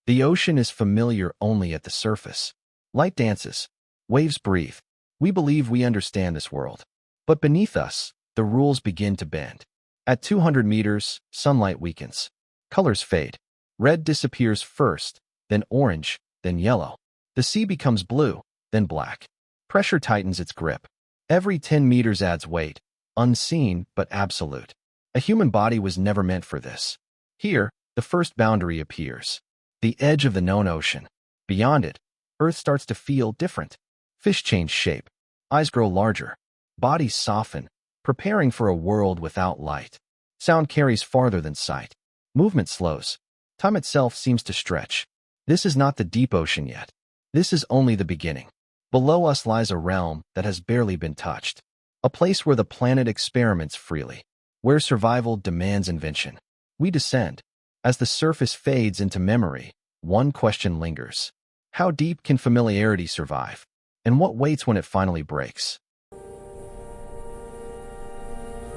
The ocean is familiar only at the surface. Light dances. Waves breathe. We believe we understand this world. But beneath us, the rules begin to bend. At 200 meters, sunlight weakens. Colors fade. Red disappears first, then orange, then yellow. The sea becomes blue, then black. Pressure tightens its grip. Every 10 meters adds weight, unseen but absolute. A human body was never meant for this. Here, the first boundary appears. The edge of the known ocean. Beyond it, Earth starts to feel different. Fish change shape. Eyes grow larger. Bodies soften, preparing for a world without light. Sound carries farther than sight. Movement slows. Time itself seems to stretch. This is not the deep ocean yet. This is only the beginning. Below us lies a realm that has barely been touched. A place where the planet experiments freely. Where survival demands invention. We descend. As the surface fades into memory, one question lingers. How deep can familiarity survive? And what waits when it finally breaks?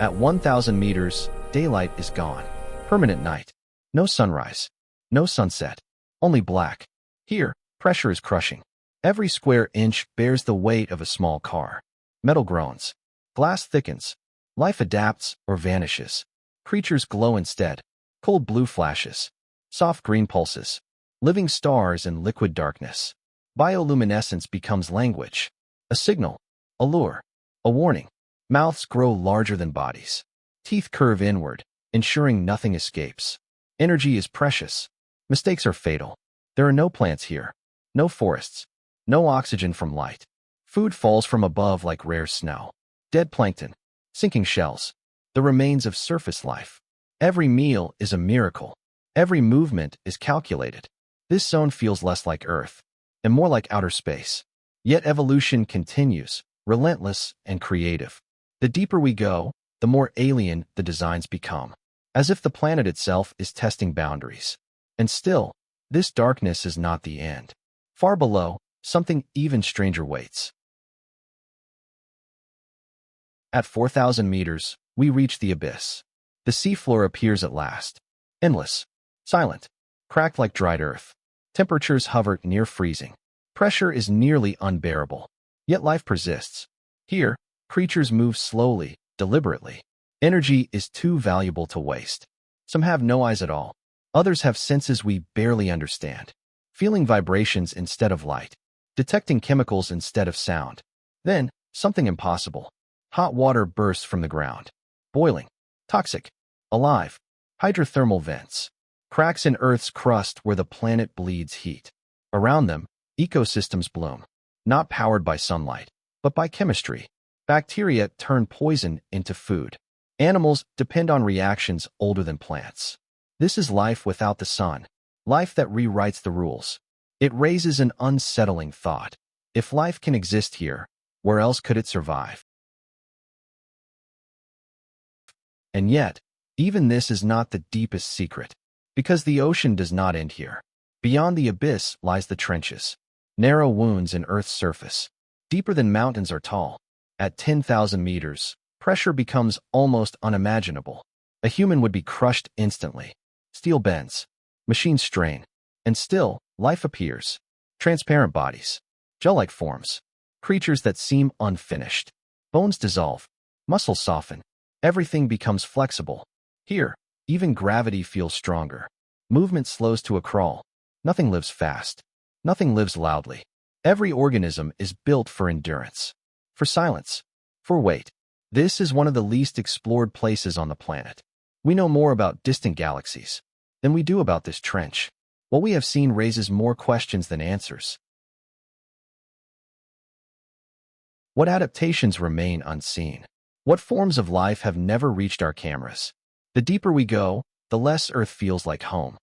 At 1,000 meters, daylight is gone. Permanent night. No sunrise. No sunset. Only black. Here, pressure is crushing. Every square inch bears the weight of a small car. Metal groans. Glass thickens. Life adapts or vanishes. Creatures glow instead. Cold blue flashes. Soft green pulses. Living stars in liquid darkness. Bioluminescence becomes language. A signal. A lure. A warning. Mouths grow larger than bodies. Teeth curve inward, ensuring nothing escapes. Energy is precious. Mistakes are fatal. There are no plants here. No forests. No oxygen from light. Food falls from above like rare snow. Dead plankton. Sinking shells. The remains of surface life. Every meal is a miracle. Every movement is calculated. This zone feels less like Earth, and more like outer space. Yet evolution continues, relentless and creative. The deeper we go, the more alien the designs become, as if the planet itself is testing boundaries. And still, this darkness is not the end. Far below, something even stranger waits. At 4,000 meters, we reach the abyss. The seafloor appears at last. Endless. Silent. Cracked like dried earth. Temperatures hover near freezing. Pressure is nearly unbearable. Yet life persists. Here, creatures move slowly, deliberately. Energy is too valuable to waste. Some have no eyes at all. Others have senses we barely understand. Feeling vibrations instead of light. Detecting chemicals instead of sound. Then, something impossible. Hot water bursts from the ground. Boiling. Toxic. Alive. Hydrothermal vents. Cracks in Earth's crust where the planet bleeds heat. Around them, ecosystems bloom. Not powered by sunlight, but by chemistry. Bacteria turn poison into food. Animals depend on reactions older than plants. This is life without the sun. Life that rewrites the rules. It raises an unsettling thought. If life can exist here, where else could it survive? And yet, even this is not the deepest secret. Because the ocean does not end here. Beyond the abyss lies the trenches. Narrow wounds in Earth's surface. Deeper than mountains are tall. At 10,000 meters, pressure becomes almost unimaginable. A human would be crushed instantly. Steel bends. Machines strain. And still, life appears. Transparent bodies. Gel-like forms. Creatures that seem unfinished. Bones dissolve. Muscles soften. Everything becomes flexible. Here, even gravity feels stronger. Movement slows to a crawl. Nothing lives fast. Nothing lives loudly. Every organism is built for endurance. For silence. For weight. This is one of the least explored places on the planet. We know more about distant galaxies than we do about this trench. What we have seen raises more questions than answers. What adaptations remain unseen? What forms of life have never reached our cameras? The deeper we go, the less Earth feels like home.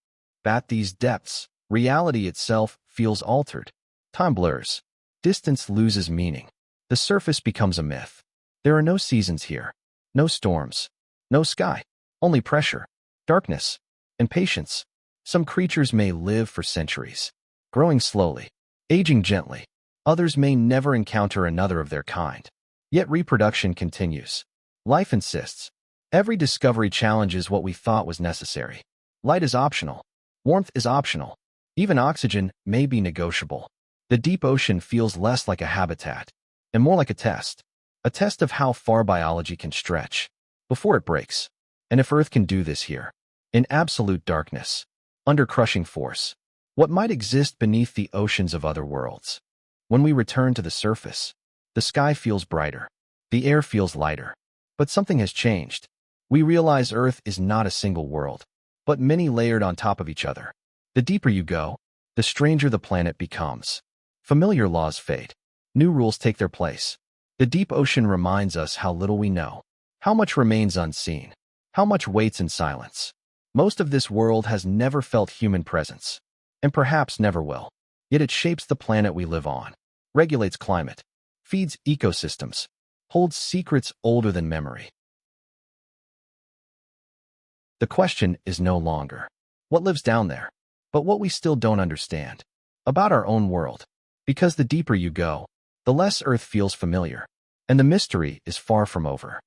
At these depths, reality itself feels altered. Time blurs. Distance loses meaning. The surface becomes a myth. There are no seasons here. No storms. No sky. Only pressure, darkness, and patience. Some creatures may live for centuries, growing slowly, aging gently. Others may never encounter another of their kind. Yet reproduction continues. Life insists. Every discovery challenges what we thought was necessary. Light is optional. Warmth is optional. Even oxygen may be negotiable. The deep ocean feels less like a habitat and more like a test of how far biology can stretch before it breaks. And if Earth can do this here, in absolute darkness, under crushing force, what might exist beneath the oceans of other worlds? When we return to the surface, the sky feels brighter, the air feels lighter, but something has changed. We realize Earth is not a single world, but many layered on top of each other. The deeper you go, the stranger the planet becomes. Familiar laws fade. New rules take their place. The deep ocean reminds us how little we know, how much remains unseen, how much waits in silence. Most of this world has never felt human presence, and perhaps never will. Yet it shapes the planet we live on, regulates climate, feeds ecosystems, holds secrets older than memory. The question is no longer what lives down there, but what we still don't understand about our own world. Because the deeper you go, the less Earth feels familiar, and the mystery is far from over.